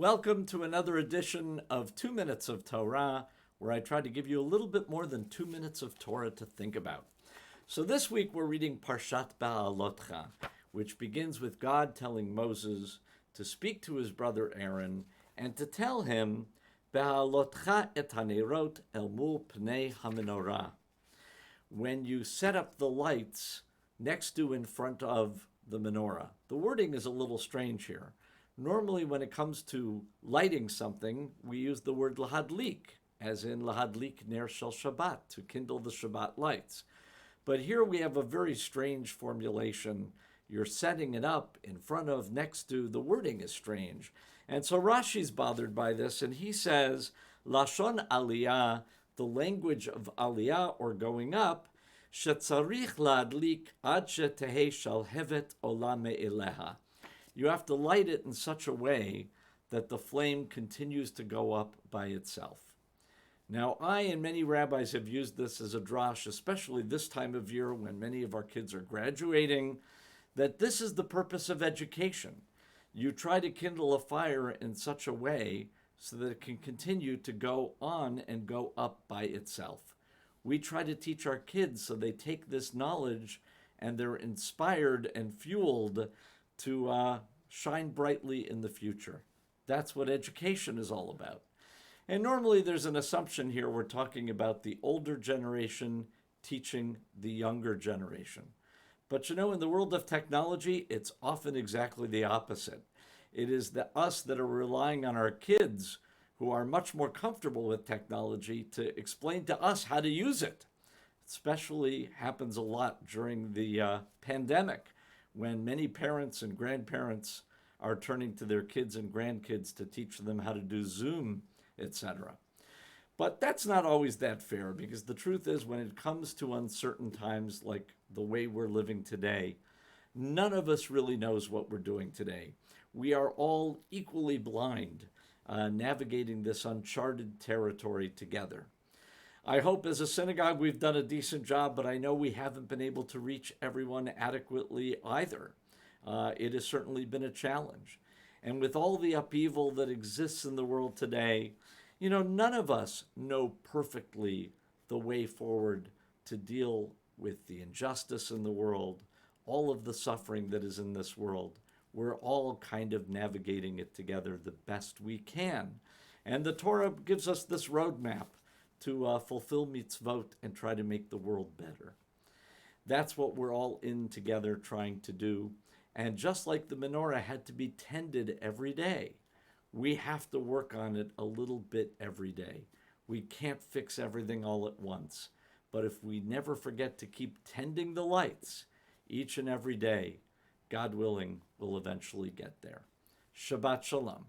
Welcome to another edition of 2 Minutes of Torah, where I try to give you a little bit more than 2 minutes of Torah to think about. So this week we're reading Parshat Bha'alotcha, which begins with God telling Moses to speak to his brother Aaron and to tell him, Bha'alotcha et hanerot el mul pnei hamenorah. When you set up the lights next to in front of the menorah. The wording is a little strange here. Normally, when it comes to lighting something, we use the word lahadlik, as in lahadlik ner shel Shabbat, to kindle the Shabbat lights. But here we have a very strange formulation. You're setting it up in front of, next to, the wording is strange. And so Rashi's bothered by this, and he says, Lashon aliyah, the language of aliyah, or going up, shetzarich lahadlik ad shetehei shalhevet ola me'eleha. You have to light it in such a way that the flame continues to go up by itself. Now, I and many rabbis have used this as a drash, especially this time of year when many of our kids are graduating, that this is the purpose of education. You try to kindle a fire in such a way so that it can continue to go on and go up by itself. We try to teach our kids so they take this knowledge and they're inspired and fueled to shine brightly in the future. That's what education is all about. And normally there's an assumption here we're talking about the older generation teaching the younger generation. But you know, in the world of technology, it's often exactly the opposite. It is us that are relying on our kids who are much more comfortable with technology to explain to us how to use it. Especially happens a lot during the pandemic, when many parents and grandparents are turning to their kids and grandkids to teach them how to do Zoom, etc. But that's not always that fair, because the truth is, when it comes to uncertain times like the way we're living today, none of us really knows what we're doing today. We are all equally blind, navigating this uncharted territory together. I hope as a synagogue we've done a decent job, but I know we haven't been able to reach everyone adequately either. It has certainly been a challenge. And with all the upheaval that exists in the world today, you know, none of us know perfectly the way forward to deal with the injustice in the world, all of the suffering that is in this world. We're all kind of navigating it together the best we can. And the Torah gives us this roadmap to fulfill mitzvot and try to make the world better. That's what we're all in together trying to do. And just like the menorah had to be tended every day, we have to work on it a little bit every day. We can't fix everything all at once. But if we never forget to keep tending the lights each and every day, God willing, we'll eventually get there. Shabbat Shalom.